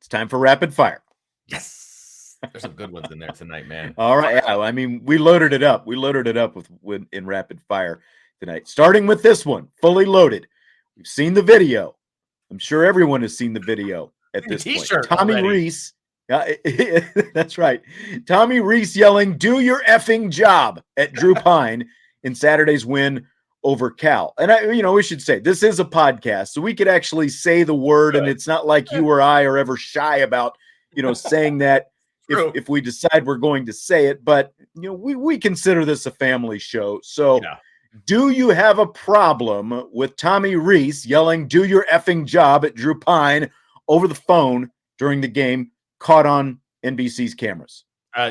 It's time for rapid fire. Yes. There's some good ones in there tonight, man. All right. Yeah, I mean, we loaded it up. We loaded it up with in rapid fire tonight. Starting with this one, fully loaded. We've seen the video. I'm sure everyone has seen the video at this point. Tommy Rees. That's right. Tommy Rees yelling, "Do your effing job" at Drew Pyne in Saturday's win over Cal. And we should say this is a podcast, so we could actually say the word, and it's not like you or I are ever shy about, saying that if we decide we're going to say it. But we consider this a family show. So do you have a problem with Tommy Rees yelling, "Do your effing job" at Drew Pyne over the phone during the game, caught on NBC's cameras?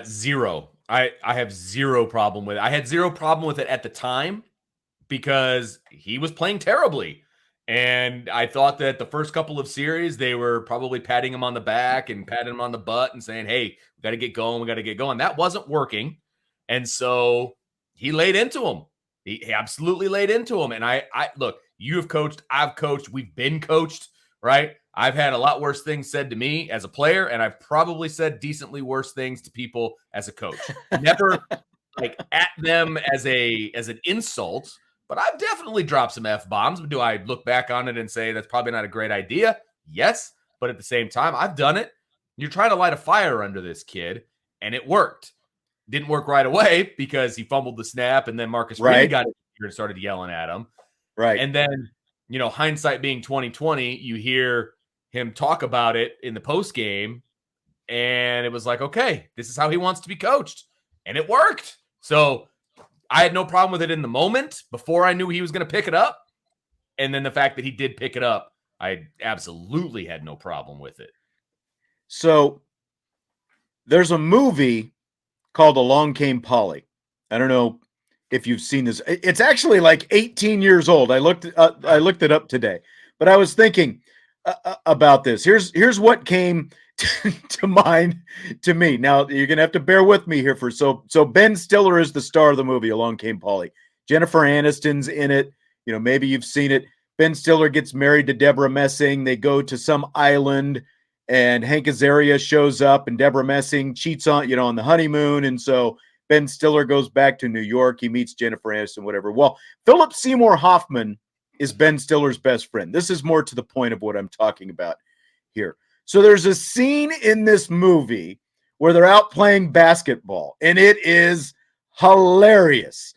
Zero. I have zero problem with it. I had zero problem with it at the time because he was playing terribly. And I thought that the first couple of series, they were probably patting him on the back and patting him on the butt and saying, "Hey, we got to get going. We got to get going." That wasn't working. And so he laid into him. He absolutely laid into him. And I look, you have coached, I've coached, we've been coached, right? I've had a lot worse things said to me as a player, and I've probably said decently worse things to people as a coach. Never like at them as an insult, but I've definitely dropped some F-bombs. Do I look back on it and say that's probably not a great idea? Yes, but at the same time, I've done it. You're trying to light a fire under this kid, and it worked. Didn't work right away because he fumbled the snap, and then Marcus Freeman got it and started yelling at him. Right. And then, hindsight being 2020, you hear him talk about it in the post game, and it was like, okay, this is how he wants to be coached, and it worked. So I had no problem with it in the moment before I knew he was going to pick it up, and then the fact that he did pick it up, I absolutely had no problem with it. So there's a movie called Along Came Polly. I don't know if you've seen this. It's actually like 18 years old. I looked it up today, but I was thinking about this. Here's what came to mind to me. Now you're gonna have to bear with me here so Ben Stiller is the star of the movie Along Came Polly. Jennifer Aniston's in it. Maybe you've seen it. Ben Stiller gets married to Deborah Messing. They go to some island, and Hank Azaria shows up, and Deborah Messing cheats on the honeymoon, and so Ben Stiller goes back to New York. He meets Jennifer Aniston, whatever. Well, Philip Seymour Hoffman is Ben Stiller's best friend. This is more to the point of what I'm talking about here. So there's a scene in this movie where they're out playing basketball, and it is hilarious.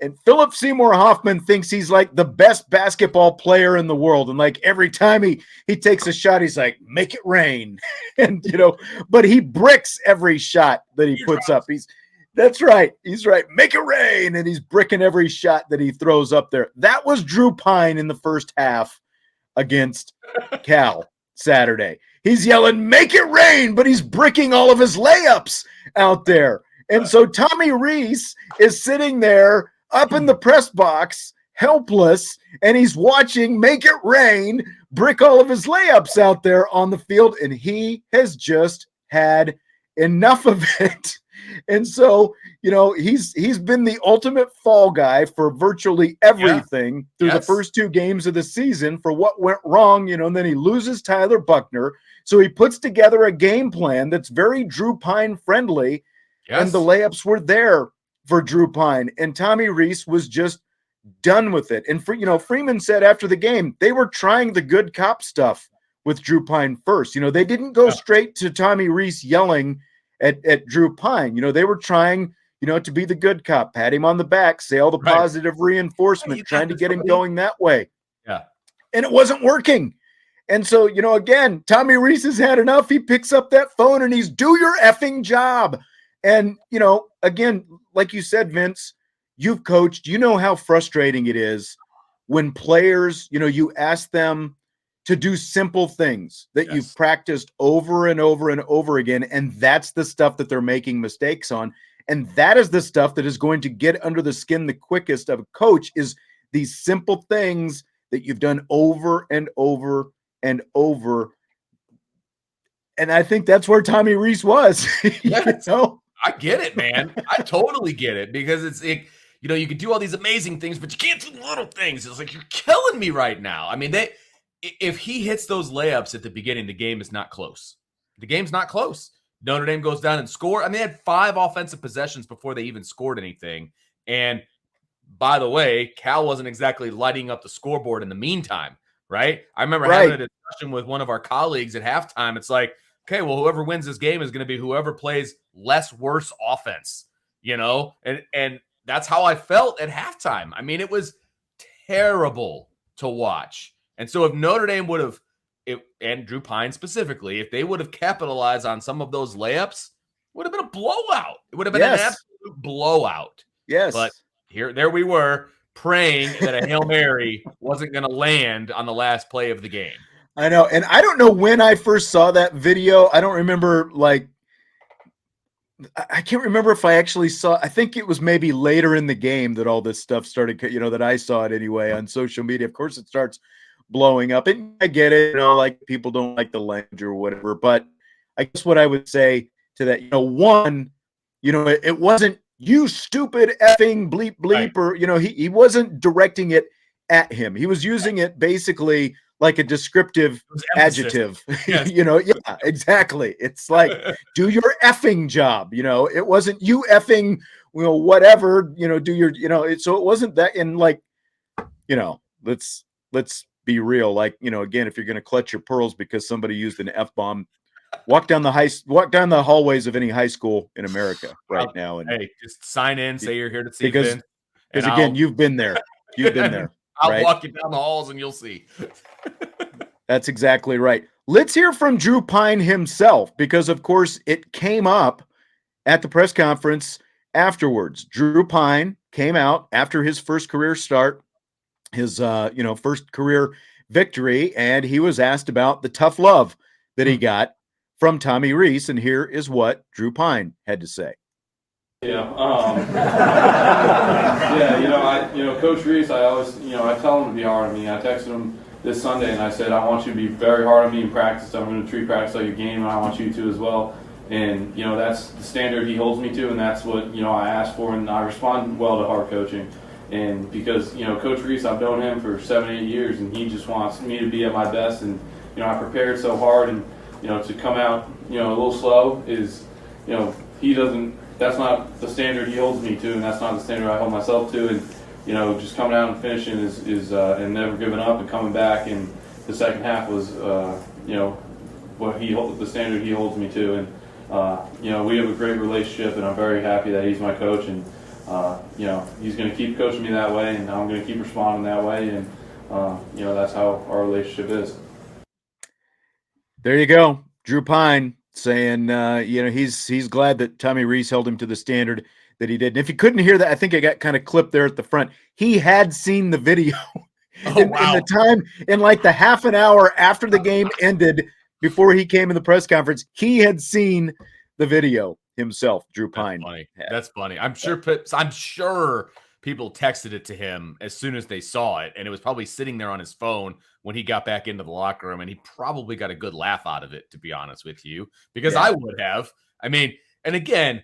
And Philip Seymour Hoffman thinks he's like the best basketball player in the world. And like every time he takes a shot, he's like, "Make it rain." And, but he bricks every shot that he puts up. That's right. He's right. "Make it rain." And he's bricking every shot that he throws up there. That was Drew Pyne in the first half against Cal Saturday. He's yelling, "Make it rain," but he's bricking all of his layups out there. And so Tommy Rees is sitting there up in the press box, helpless, and he's watching Make It Rain brick all of his layups out there on the field, and he has just had enough of it. And so, he's been the ultimate fall guy for virtually everything through the first two games of the season for what went wrong, and then he loses Tyler Buckner. So he puts together a game plan that's very Drew Pyne friendly, and the layups were there for Drew Pyne, and Tommy Rees was just done with it. And Freeman said after the game, they were trying the good cop stuff with Drew Pyne first. They didn't go straight to Tommy Rees yelling at Drew Pyne. They were trying, to be the good cop, pat him on the back, say all the positive reinforcement, trying to get him going that way. Yeah. And it wasn't working. And so, again, Tommy Rees has had enough. He picks up that phone and he's, "Do your effing job." And, again, like you said, Vince, you've coached, how frustrating it is when players, you ask them to do simple things that you've practiced over and over and over again. And that's the stuff that they're making mistakes on. And that is the stuff that is going to get under the skin the quickest of a coach, is these simple things that you've done over and over and over. And I think that's where Tommy Rees was. I get it, man. I totally get it, because it's you can do all these amazing things, but you can't do little things. It's like, you're killing me right now. I mean, if he hits those layups at the beginning, the game is not close. the game's not close. Notre Dame goes down and score. I mean, they had 5 offensive possessions before they even scored anything. And by the way, Cal wasn't exactly lighting up the scoreboard in the meantime, right? I remember having a discussion with one of our colleagues at halftime. It's like, okay, well, whoever wins this game is going to be whoever plays less worse offense, and that's how I felt at halftime. I mean, it was terrible to watch. And so if Notre Dame would have, and Drew Pyne specifically, if they would have capitalized on some of those layups, it would have been a blowout. It would have been an absolute blowout. Yes. But there we were praying that a Hail Mary wasn't going to land on the last play of the game. I know. And I don't know when I first saw that video. I don't remember, I can't remember if I actually saw, I think it was maybe later in the game that all this stuff started, that I saw it anyway on social media. Of course, it starts blowing up. And I get it, like people don't like the language or whatever. But I guess what I would say to that, one, it wasn't you stupid effing bleep bleep, right. Or, he wasn't directing it at him. He was using it basically like a descriptive adjective, yes. Yeah, exactly. It's like, do your effing job, it wasn't you effing, whatever, do your, so it wasn't that. And let's be real. Again, if you're going to clutch your pearls because somebody used an F-bomb, walk down the hallways of any high school in America right now. And hey, just sign in, say you're here to see Vince. Because again, you've been there. You've been there. I'll walk you down the halls and you'll see. That's exactly right. Let's hear from Drew Pyne himself, because of course it came up at the press conference afterwards. Drew Pyne came out after his first career start, his first career victory, and he was asked about the tough love that he got from Tommy Rees, and here is what Drew Pyne had to say. Coach Rees, I always, I tell him to be hard on me. I texted him this Sunday and I said, I want you to be very hard on me in practice. I'm going to treat practice like a game, and I want you to as well. And, that's the standard he holds me to, and that's what, I asked for, and I respond well to hard coaching. And because, Coach Rees, I've known him for 7-8 years, and he just wants me to be at my best. And, I prepared so hard, and, to come out, a little slow is, that's not the standard he holds me to, and that's not the standard I hold myself to. And, just coming out and finishing is and never giving up and coming back. And the second half was, the standard he holds me to. And, we have a great relationship, and I'm very happy that he's my coach. And, he's going to keep coaching me that way, and I'm going to keep responding that way. And, that's how our relationship is. There you go. Drew Pyne saying, he's glad that Tommy Rees held him to the standard that he did. And if you couldn't hear that, I think I got kind of clipped there at the front. He had seen the video in the time, in the half an hour after the game ended, before he came in the press conference, he had seen the video himself. Drew Pyne. That's funny. I'm sure people texted it to him as soon as they saw it, and it was probably sitting there on his phone when he got back into the locker room, and he probably got a good laugh out of it, to be honest with you, because I would have. I mean, and again,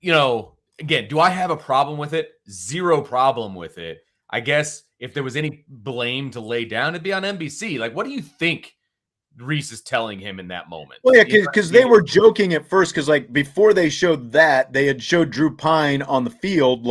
do I have a problem with it? Zero problem with it. I guess if there was any blame to lay down, it'd be on NBC. What do you think Rees is telling him in that moment? Well, yeah, because they were joking at first, because before they showed that, they had showed Drew Pyne on the field,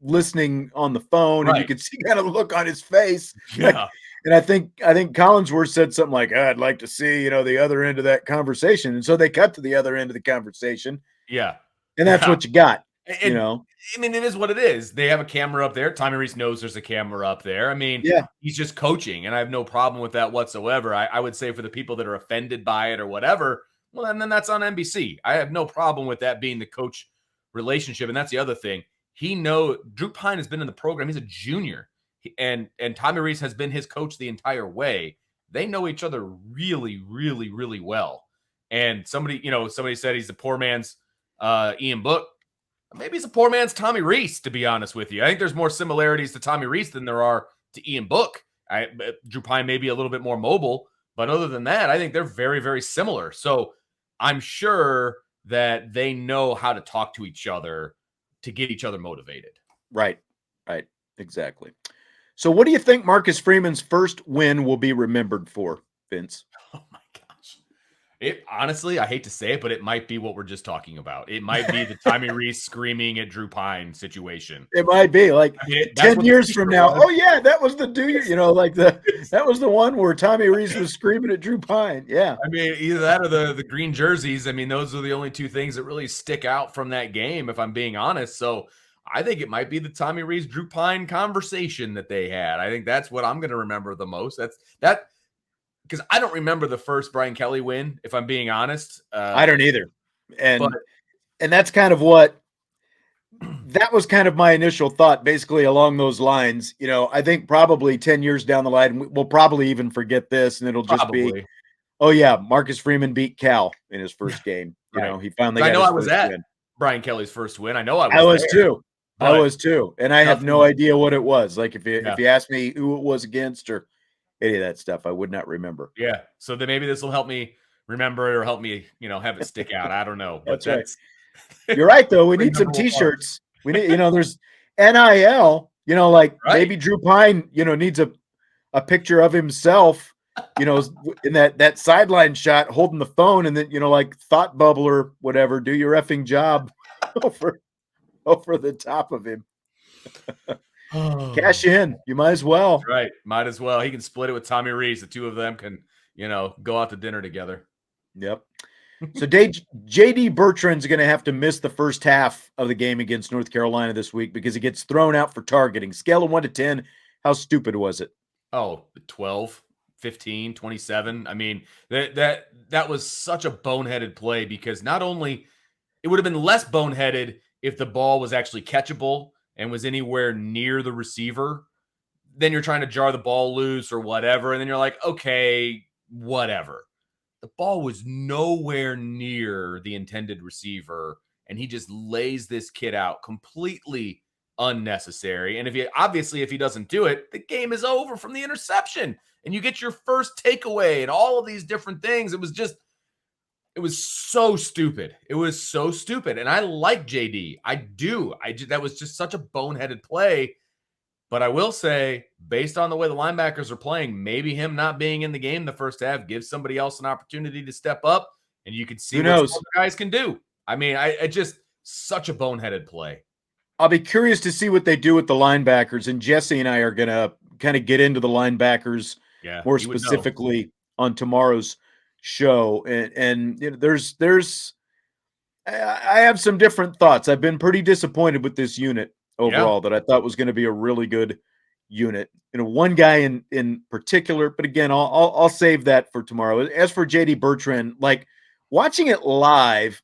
listening on the phone, and you could see kind of look on his face. Yeah. And I think Collinsworth said something like, I'd like to see, the other end of that conversation. And so they cut to the other end of the conversation. Yeah. And that's what you got. And, I mean, it is what it is. They have a camera up there. Tommy Rees knows there's a camera up there. I mean, he's just coaching, and I have no problem with that whatsoever. I would say for the people that are offended by it or whatever, well, and then that's on NBC. I have no problem with that being the coach relationship. And that's the other thing. Drew Pyne has been in the program. He's a junior, and Tommy Rees has been his coach the entire way. They know each other really, really, really well. And somebody said he's the poor man's Ian Book. Maybe he's a poor man's Tommy Rees, to be honest with you. I think there's more similarities to Tommy Rees than there are to Ian Book. Drew Pyne may be a little bit more mobile, but other than that, I think they're very, very similar. So I'm sure that they know how to talk to each other to get each other motivated. Right. Exactly. So what do you think Marcus Freeman's first win will be remembered for, Vince? Oh, my gosh. It honestly, I hate to say it, but it might be what we're just talking about. It might be the Tommy Rees screaming at Drew Pyne situation. It might be like I mean, that's 10 what the years from t-shirt now. was. Oh yeah, that was the that was the one where Tommy Rees was screaming at Drew Pyne. Yeah. I mean, either that or the green jerseys. I mean, those are the only two things that really stick out from that game, if I'm being honest. So I think it might be the Tommy Rees Drew Pyne conversation that they had. I think that's what I'm going to remember the most. That because I don't remember the first Brian Kelly win, if I'm being honest. I don't either. And but that's kind of what that was kind of my initial thought, basically along those lines. I think probably 10 years down the line, we'll probably even forget this, and it'll just be, probably. oh yeah, Marcus Freeman beat Cal in his first game. Right. He finally I got know his I was first at win. Brian Kelly's first win. I know I I was there, too. I was too. And I have no nothing- idea what it was. Like if Yeah. you asked me who it was against or any of that stuff, I would not remember. Yeah. So then maybe this will help me remember it or help me, have it stick out. I don't know. But That's right. You're right though. We need some Memorable t-shirts. We need, there's NIL, like Right. maybe Drew Pyne, needs a picture of himself, in that sideline shot holding the phone, and then, like thought bubble or whatever, do your effing job over the top of him. Cash in. You might as well. Right. Might as well. He can split it with Tommy Rees. The two of them can, go out to dinner together. Yep. So JD Bertrand's going to have to miss the first half of the game against North Carolina this week because he gets thrown out for targeting. Scale of 1 to 10, how stupid was it? Oh, 12, 15, 27. I mean, that was such a boneheaded play because not only it would have been less boneheaded if the ball was actually catchable and was anywhere near the receiver. Then you're trying to jar the ball loose or whatever. And then you're like, okay, whatever. The ball was nowhere near the intended receiver, and he just lays this kid out completely unnecessary. And if he doesn't do it, the game is over from the interception, and you get your first takeaway and all of these different things. It was so stupid. It was so stupid. And I like JD. I do. That was just such a boneheaded play. But I will say, based on the way the linebackers are playing, maybe him not being in the game the first half gives somebody else an opportunity to step up, and you can see what some guys can do. I mean, I just such a boneheaded play. I'll be curious to see what they do with the linebackers, and Jesse and I are going to kind of get into the linebackers more specifically on tomorrow's show. And there's I have some different thoughts. I've been pretty disappointed with this unit overall that I thought was going to be a really good unit. One guy in particular, but again, I'll save that for tomorrow. As for JD Bertrand, like watching it live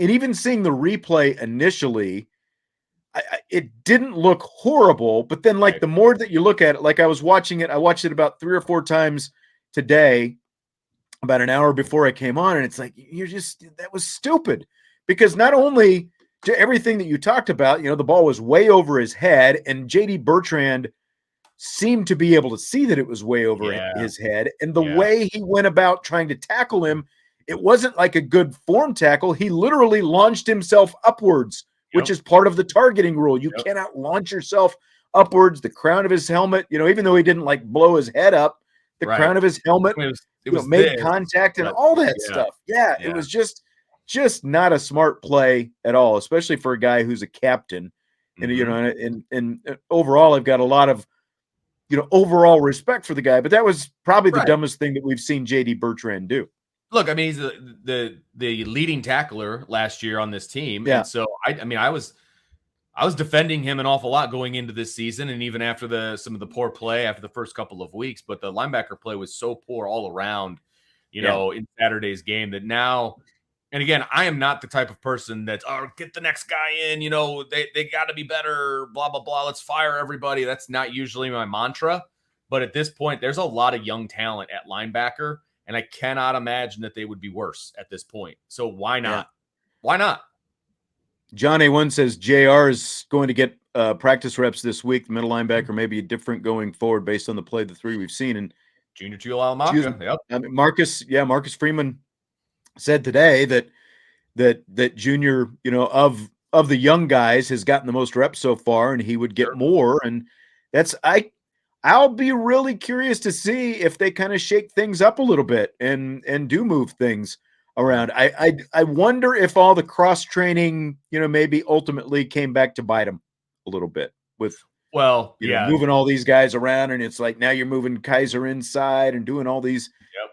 and even seeing the replay initially, it didn't look horrible, but then like the more that you look at it, like I watched it about 3 or 4 times today, about an hour before I came on. And it's like, that was stupid because not only to everything that you talked about, the ball was way over his head, and JD Bertrand seemed to be able to see that it was way over his head. And the way he went about trying to tackle him, it wasn't like a good form tackle. He literally launched himself upwards, which is part of the targeting rule. You cannot launch yourself upwards. The crown of his helmet, even though he didn't like blow his head up, the crown of his helmet it was made contact and all that stuff. Yeah, it was just not a smart play at all, especially for a guy who's a captain. And and overall, I've got a lot of overall respect for the guy, but that was probably the dumbest thing that we've seen JD Bertrand do. Look, I mean, he's the leading tackler last year on this team, and so I was defending him an awful lot going into this season, and even after some of the poor play after the first couple of weeks. But the linebacker play was so poor all around, in Saturday's game that now. And again, I am not the type of person that's, get the next guy in, they got to be better, blah, blah, blah. Let's fire everybody. That's not usually my mantra. But at this point, there's a lot of young talent at linebacker, and I cannot imagine that they would be worse at this point. So why not? Why not? John A1 says JR is going to get practice reps this week. The middle linebacker may be different going forward based on the play, the 3 we've seen. And Junior Tuilalamaka. Marcus Freeman said today that Junior, of the young guys has gotten the most reps so far, and he would get more. And I'll be really curious to see if they kind of shake things up a little bit and do move things around. I wonder if all the cross training, maybe ultimately came back to bite him a little bit with moving all these guys around, and it's like now you're moving Kaiser inside and doing all these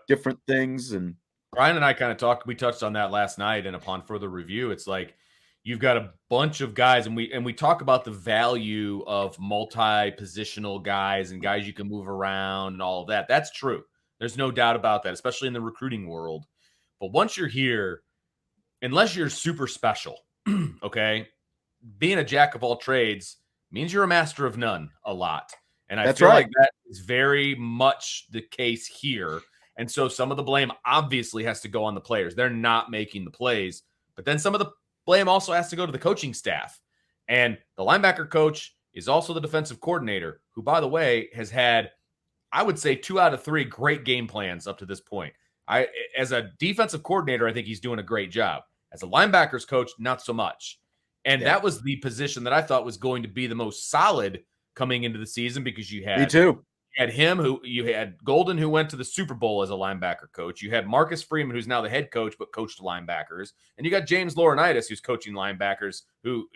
different things. And Brian and I kind of we touched on that last night, and upon further review, it's like you've got a bunch of guys, and we talk about the value of multi-positional guys and guys you can move around and all of that. That's true. There's no doubt about that, especially in the recruiting world. But once you're here, unless you're super special, okay, being a jack of all trades means you're a master of none a lot. And I feel like that is very much the case here. And so some of the blame obviously has to go on the players. They're not making the plays. But then some of the blame also has to go to the coaching staff. And the linebacker coach is also the defensive coordinator, who, by the way, has had, I would say, 2 out of 3 great game plans up to this point. As a defensive coordinator, I think he's doing a great job. As a linebackers coach, not so much. And that was the position that I thought was going to be the most solid coming into the season, because you had You had him, you had Golden, who went to the Super Bowl as a linebacker coach. You had Marcus Freeman, who's now the head coach, but coached linebackers. And you got James Laurinaitis, who's coaching linebackers, who,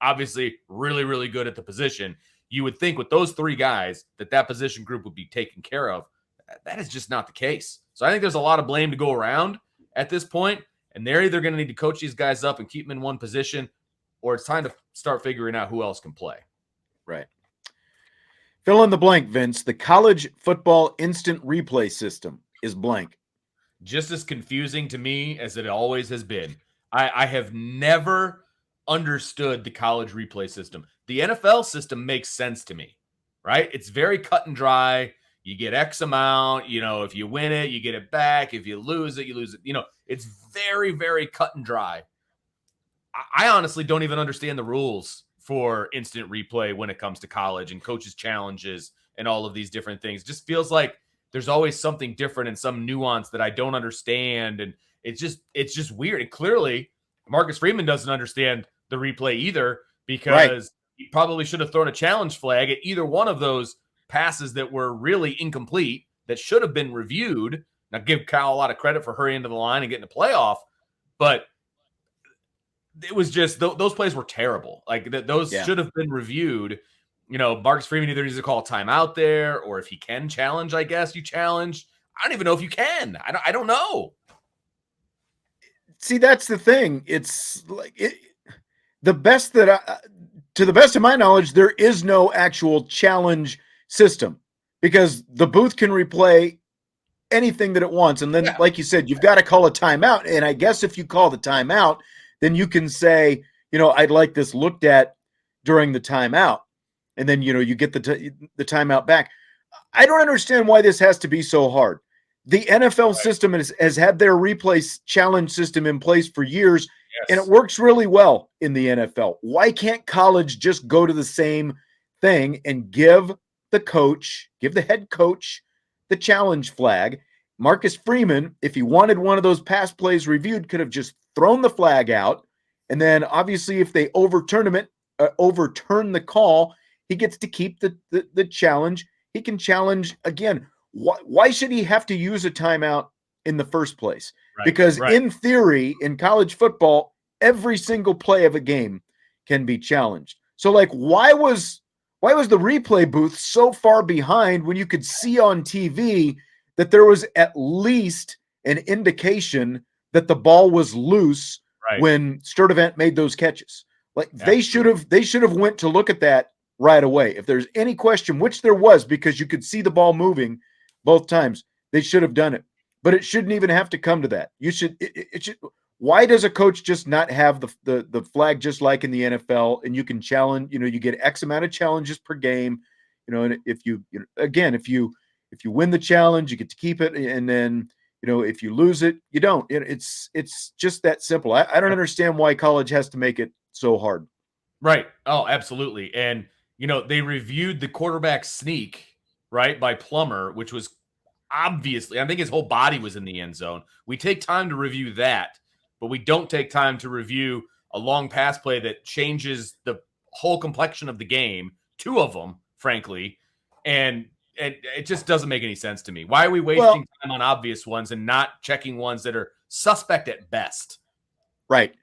obviously really, really good at the position. You would think with those 3 guys that position group would be taken care of. That is just not the case. So I think there's a lot of blame to go around at this point, and they're either going to need to coach these guys up and keep them in one position, or it's time to start figuring out who else can play. Right. Fill in the blank, Vince. The college football instant replay system is blank. Just as confusing to me as it always has been. I have never understood the college replay system. The NFL system makes sense to me, right? It's very cut and dry. You get X amount, if you win it, you get it back. If you lose it, you lose it. It's very, very cut and dry. I honestly don't even understand the rules for instant replay when it comes to college and coaches' challenges and all of these different things. It just feels like there's always something different and some nuance that I don't understand. And it's just weird. And clearly Marcus Freeman doesn't understand the replay either, because he probably should have thrown a challenge flag at either one of those passes that were really incomplete, that should have been reviewed. Now, give Kyle a lot of credit for hurrying to the line and getting a playoff, but it was just those plays were terrible. Like those should have been reviewed. Marcus Freeman either needs to call a timeout there, or if he can challenge, I guess you challenge. I don't even know if you can. I don't know. See, that's the thing. It's like to the best of my knowledge, there is no actual challenge system, because the booth can replay anything that it wants. And then, like you said, you've got to call a timeout. And I guess if you call the timeout, then you can say, I'd like this looked at during the timeout. And then, you get the timeout back. I don't understand why this has to be so hard. The NFL system has had their replay challenge system in place for years, and it works really well in the NFL. Why can't college just go to the same thing and give the head coach the challenge flag? Marcus Freeman, if he wanted one of those pass plays reviewed, could have just thrown the flag out. And then obviously if they overturn the call, he gets to keep the challenge. He can challenge again. Why should he have to use a timeout in the first place? Because in theory, in college football, every single play of a game can be challenged. So why was the replay booth so far behind when you could see on TV that there was at least an indication that the ball was loose when Sturdivant made those catches? They should have went to look at that right away. If there's any question, which there was, because you could see the ball moving both times, they should have done it. But it shouldn't even have to come to that. It should. Why does a coach just not have the flag just like in the NFL, and you can challenge? You get X amount of challenges per game. And if you win the challenge, you get to keep it, and then if you lose it, you don't. It's just that simple. I don't understand why college has to make it so hard. Right. Oh, absolutely. And they reviewed the quarterback sneak by Plummer, which was obviously, I think his whole body was in the end zone. We take time to review that, but we don't take time to review a long pass play that changes the whole complexion of the game, 2 of them, frankly. And it just doesn't make any sense to me. Why are we wasting time on obvious ones and not checking ones that are suspect at best. Right.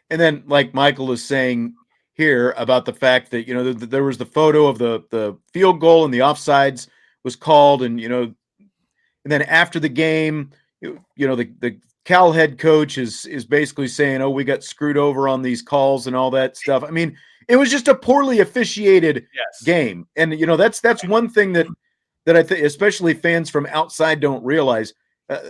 And then, like Michael is saying here about the fact that, there was the photo of the field goal and the offsides was called. And, and then after the game, the Cal head coach is basically saying, oh, we got screwed over on these calls and all that stuff. I mean, it was just a poorly officiated game. And, that's one thing that I think, especially fans from outside don't realize.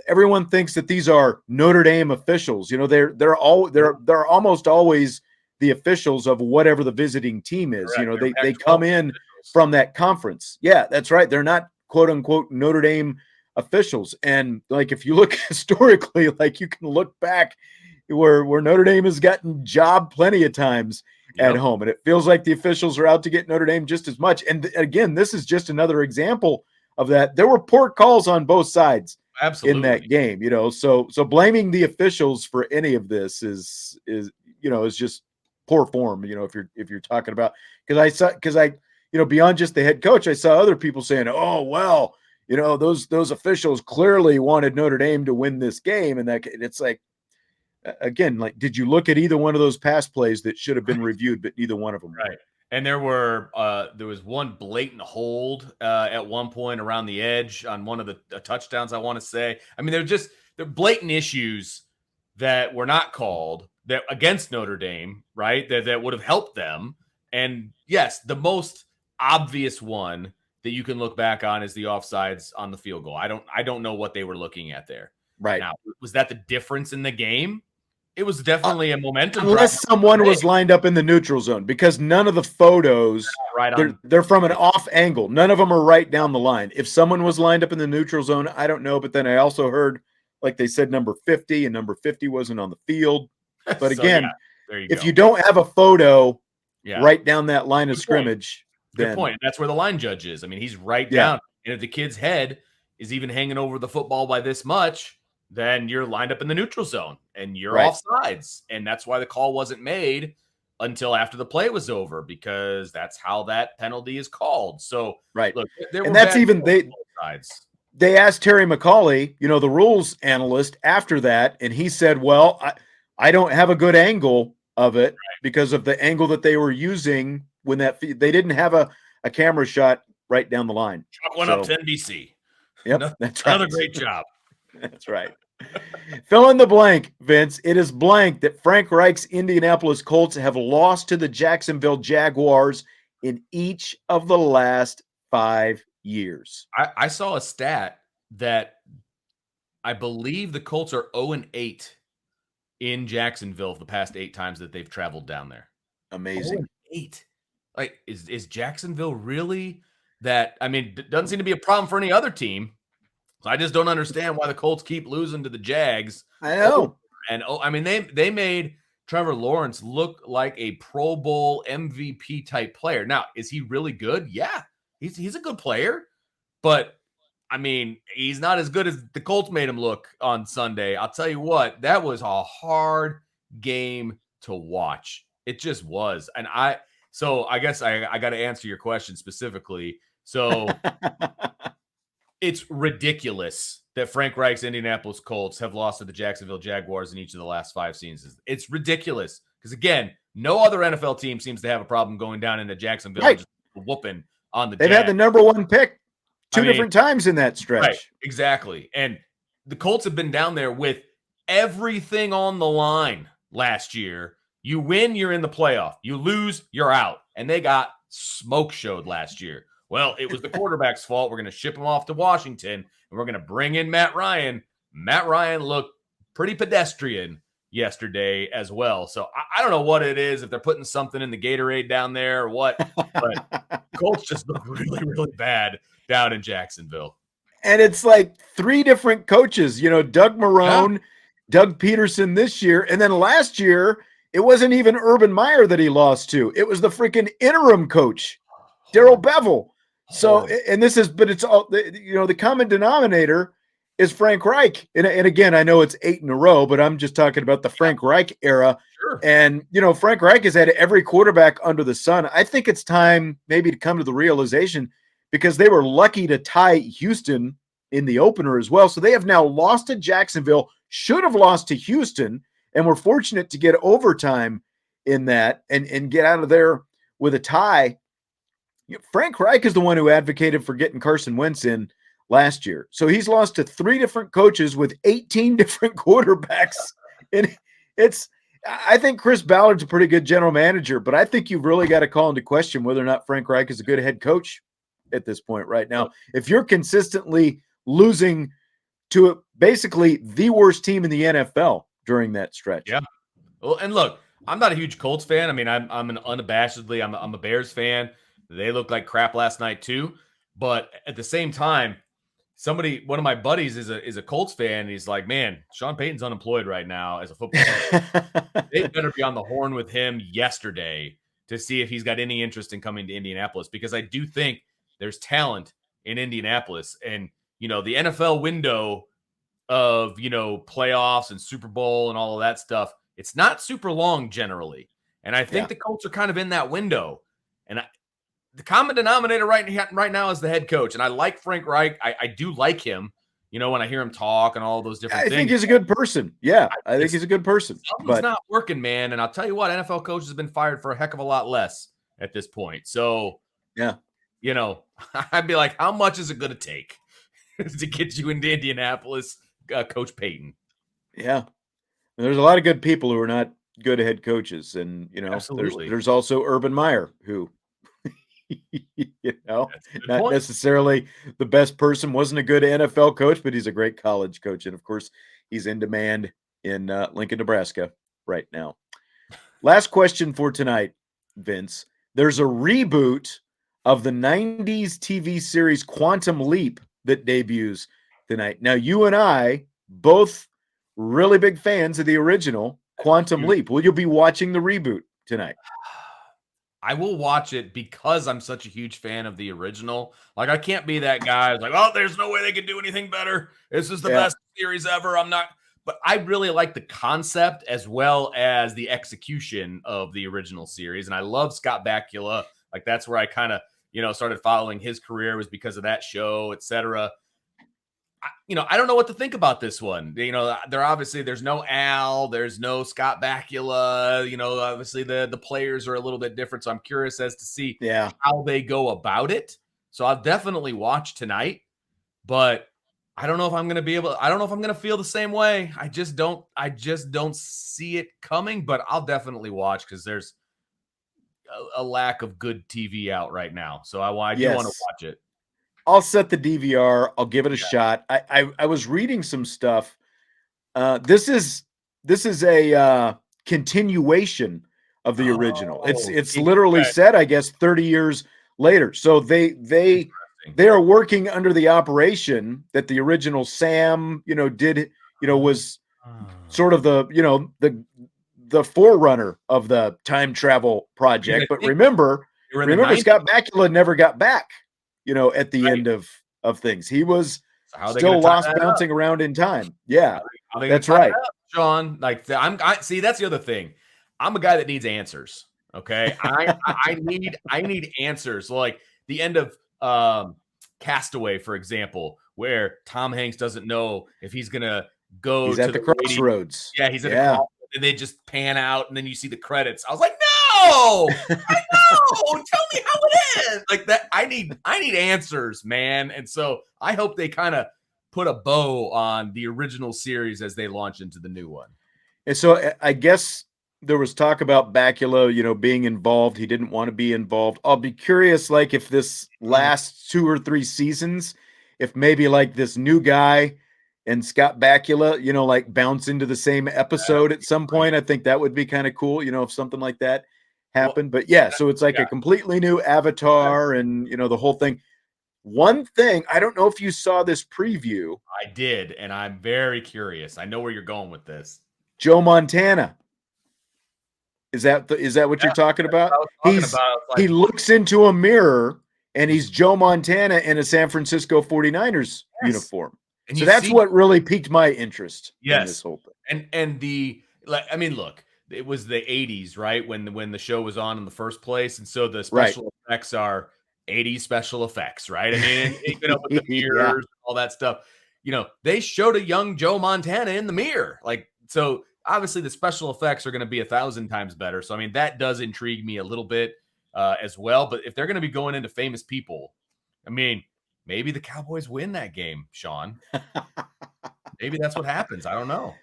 Everyone thinks that these are Notre Dame officials. They're almost always the officials of whatever the visiting team is. Correct. They come in from that conference. Yeah, that's right. They're not quote unquote Notre Dame officials. And like, if you look historically, like you can look back where Notre Dame has gotten jobbed plenty of times at home, and it feels like the officials are out to get Notre Dame just as much. And again, this is just another example of that. There were poor calls on both sides. Absolutely. In that game, so blaming the officials for any of this is just poor form. If you're talking about, because I beyond just the head coach, I saw other people saying, oh well, those officials clearly wanted Notre Dame to win this game, and it's like, again, like, did you look at either one of those pass plays that should have been reviewed, but neither one of them right. And there was one blatant hold at one point around the edge on one of the touchdowns, I want to say. I mean, they're blatant issues that were not called that against Notre Dame, right? That would have helped them. And yes, the most obvious one that you can look back on is the offsides on the field goal. I don't know what they were looking at there. Right. Now, was that the difference in the game? It was definitely a momentum. Unless someone was lined up in the neutral zone, because none of the photos, they're from an off angle. None of them are right down the line. If someone was lined up in the neutral zone, I don't know. But then I also heard, like they said, number 50, and number 50 wasn't on the field. But again, if you don't have a photo right down that line of scrimmage, good point. That's where the line judge is. I mean, he's right down. And if the kid's head is even hanging over the football by this much, then you're lined up in the neutral zone and you're offsides. And that's why the call wasn't made until after the play was over, because that's how that penalty is called. So, look, and that's even they asked Terry McCauley, the rules analyst, after that, and he said, well, I don't have a good angle of it because of the angle that they were using when they didn't have a camera shot right down the line. Chalk one up to NBC. Yep, that's right. Another great job. That's right. Fill in the blank, Vince. It is blank that Frank Reich's Indianapolis Colts have lost to the Jacksonville Jaguars in each of the last 5 years. I saw a stat that I believe the Colts are 0-8 in Jacksonville the past 8 times that they've traveled down there. Amazing. 0-8. Like, is Jacksonville really that? I mean, it doesn't seem to be a problem for any other team. So I just don't understand why the Colts keep losing to the Jags. I know. And I mean, they made Trevor Lawrence look like a Pro Bowl MVP type player. Now, is he really good? Yeah, he's a good player, but I mean, he's not as good as the Colts made him look on Sunday. I'll tell you what, that was a hard game to watch. It just was. And I guess I got to answer your question specifically. So it's ridiculous that Frank Reich's Indianapolis Colts have lost to the Jacksonville Jaguars in each of the last 5 seasons. It's ridiculous because, again, no other NFL team seems to have a problem going down into Jacksonville and just whooping on the They've Jags. had the number 1 pick two different times in that stretch. Right, exactly. And the Colts have been down there with everything on the line last year. You win, you're in the playoff. You lose, you're out. And they got smoke showed last year. Well, it was the quarterback's fault. We're going to ship him off to Washington, and we're going to bring in Matt Ryan. Matt Ryan looked pretty pedestrian yesterday as well. So I don't know what it is, if they're putting something in the Gatorade down there or what, but Colts just look really, really bad down in Jacksonville. And it's like 3 different coaches, Doug Marrone, Doug Peterson this year, and then last year, it wasn't even Urban Meyer that he lost to. It was the freaking interim coach, Darrell Bevell. So, and but it's all, the common denominator is Frank Reich. And again, I know it's 8 in a row, but I'm just talking about the Frank Reich era. Sure. And, Frank Reich has had every quarterback under the sun. I think it's time maybe to come to the realization, because they were lucky to tie Houston in the opener as well. So they have now lost to Jacksonville should have lost to Houston, and were fortunate to get overtime in that and get out of there with a tie. Frank Reich is the one who advocated for getting Carson Wentz in last year. So he's lost to 3 different coaches with 18 different quarterbacks. And I think Chris Ballard's a pretty good general manager, but I think you've really got to call into question whether or not Frank Reich is a good head coach at this point right now. If you're consistently losing to basically the worst team in the NFL during that stretch. Yeah. Well, and look, I'm not a huge Colts fan. I mean, I'm unabashedly, I'm a Bears fan. They looked like crap last night too. But at the same time, one of my buddies is a Colts fan. And he's like, man, Sean Payton's unemployed right now as a football player. They better be on the horn with him yesterday to see if he's got any interest in coming to Indianapolis, because I do think there's talent in Indianapolis. And, the NFL window of, playoffs and Super Bowl and all of that stuff, it's not super long generally. And I think the Colts are kind of in that window. And the common denominator right now is the head coach. And I like Frank Reich. I do like him, when I hear him talk and all those different things. I think he's a good person. Yeah, I think he's a good person. Something's not working, man. And I'll tell you what, NFL coaches have been fired for a heck of a lot less at this point. So, yeah, I'd be like, how much is it going to take to get you into Indianapolis, Coach Payton? Yeah. And there's a lot of good people who are not good head coaches. And, there's also Urban Meyer, who, not point. necessarily the best person, wasn't a good NFL coach, but he's a great college coach. And, of course, he's in demand in Lincoln, Nebraska right now. Last question for tonight, Vince. There's a reboot of the 90s TV series Quantum Leap that debuts tonight. Now, you and I, both really big fans of the original Quantum Leap. Will you be watching the reboot tonight? I will watch it because I'm such a huge fan of the original. Like, I can't be that guy who's like, oh, there's no way they can do anything better. This is the best series ever. I'm not. But I really like the concept as well as the execution of the original series. And I love Scott Bakula. Like, that's where I kind of, started following his career, was because of that show, etc. I don't know what to think about this one. There's no Al, there's no Scott Bakula. Obviously the players are a little bit different. So I'm curious as to see how they go about it. So I'll definitely watch tonight, but I don't know if I'm going to feel the same way. I just don't see it coming, but I'll definitely watch because there's a lack of good TV out right now. So I do want to watch it. I'll set the DVR. I'll give it a shot. I was reading some stuff. This is a continuation of the original. It's literally set, I guess, 30 years later. So they are working under the operation that the original Sam, did, was sort of the forerunner of the time travel project. But remember Scott Bakula never got back. At the end of things, he was still lost bouncing around in time. Yeah, that's right, Sean. Like, see, that's the other thing. I'm a guy that needs answers. Okay, I need answers. Like the end of Castaway, for example, where Tom Hanks doesn't know if he's gonna go. He's at the crossroads. Yeah, he's at the crossroads, and they just pan out, and then you see the credits. I was like, no, I know. Tell me how it is. Like that. I need answers, man. And so I hope they kind of put a bow on the original series as they launch into the new one. And so I guess there was talk about Bakula, being involved. He didn't want to be involved. I'll be curious, like, if this lasts 2 or 3 seasons, if maybe like this new guy and Scott Bakula, like bounce into the same episode at some point. I think that would be kind of cool, if something like that happened. But so it's like a completely new avatar and, the whole thing. One thing, I don't know if you saw this preview. I did, and I'm very curious. I know where you're going with this. Joe Montana. Is that what you're talking about? He looks into a mirror and he's Joe Montana in a San Francisco 49ers uniform. And so that's what really piqued my interest in this whole thing. And look, it was the 80s, right? When the show was on in the first place. And so the special effects are 80s special effects, right? I mean, with the mirrors, all that stuff. they showed a young Joe Montana in the mirror. Like, so obviously the special effects are going to be 1,000 times better. So, I mean, that does intrigue me a little bit as well. But if they're going to be going into famous people, I mean, maybe the Cowboys win that game, Sean. Maybe that's what happens. I don't know.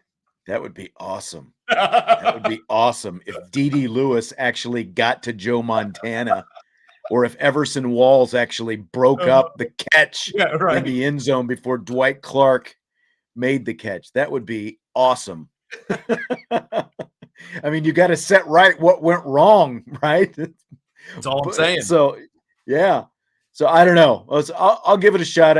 That would be awesome. That would be awesome if D.D. Lewis actually got to Joe Montana, or if Everson Walls actually broke up the catch in the end zone before Dwight Clark made the catch. That would be awesome. I mean, you got to set right what went wrong, right? That's all I'm saying. So, yeah. So I don't know. I'll give it a shot.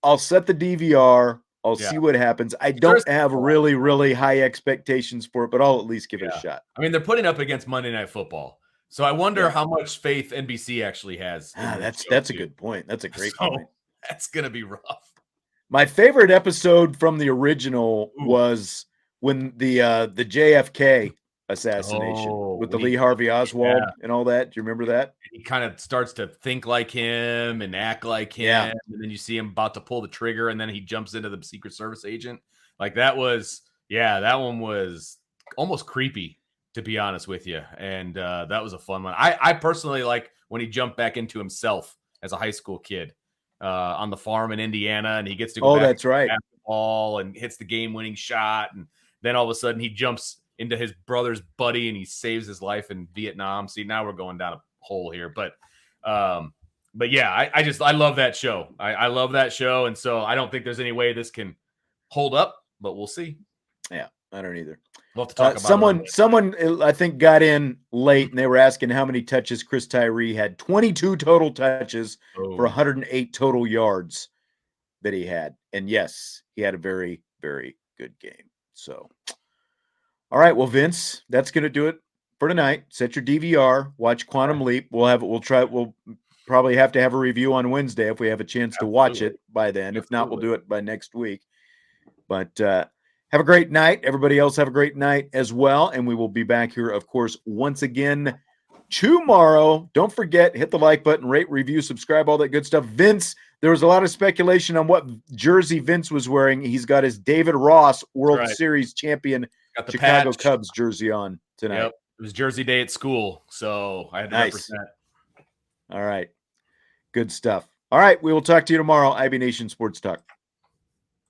I'll set the DVR. I'll see what happens. I don't have really, really high expectations for it, but I'll at least give it a shot. I mean, they're putting up against Monday Night Football. So I wonder how much faith NBC actually has. That's a good point. That's a great point. That's going to be rough. My favorite episode from the original was when the JFK assassination with the Lee Harvey Oswald and all that. Do you remember that? He kind of starts to think like him and act like him. And then you see him about to pull the trigger and then he jumps into the Secret Service agent. Like that one was almost creepy, to be honest with you. And that was a fun one. I personally like when he jumped back into himself as a high school kid on the farm in Indiana, and he gets to go back that's right. basketball and hits the game-winning shot, and then all of a sudden he jumps into his brother's buddy and he saves his life in Vietnam. See, now we're going down a hole here, but yeah, I love that show. I love that show, and so I don't think there's any way this can hold up, but we'll see. Yeah, I don't either. We'll have to talk about someone I think got in late, and they were asking how many touches Chris Tyree had. 22 total touches for 108 total yards that he had. And yes, he had a very, very good game. So, all right, well, Vince, that's going to do it for tonight. Set your DVR, watch Quantum Leap. We'll probably have to have a review on Wednesday if we have a chance to watch it by then. If not, we'll do it by next week. But have a great night. Everybody else have a great night as well. And we will be back here, of course, once again tomorrow. Don't forget, hit the like button, rate, review, subscribe, all that good stuff. Vince, there was a lot of speculation on what jersey Vince was wearing. He's got his David Ross World Series champion Chicago Cubs jersey on tonight. Yep. It was Jersey Day at school, so I had to represent. All right. Good stuff. All right. We will talk to you tomorrow. IB Nation Sports Talk.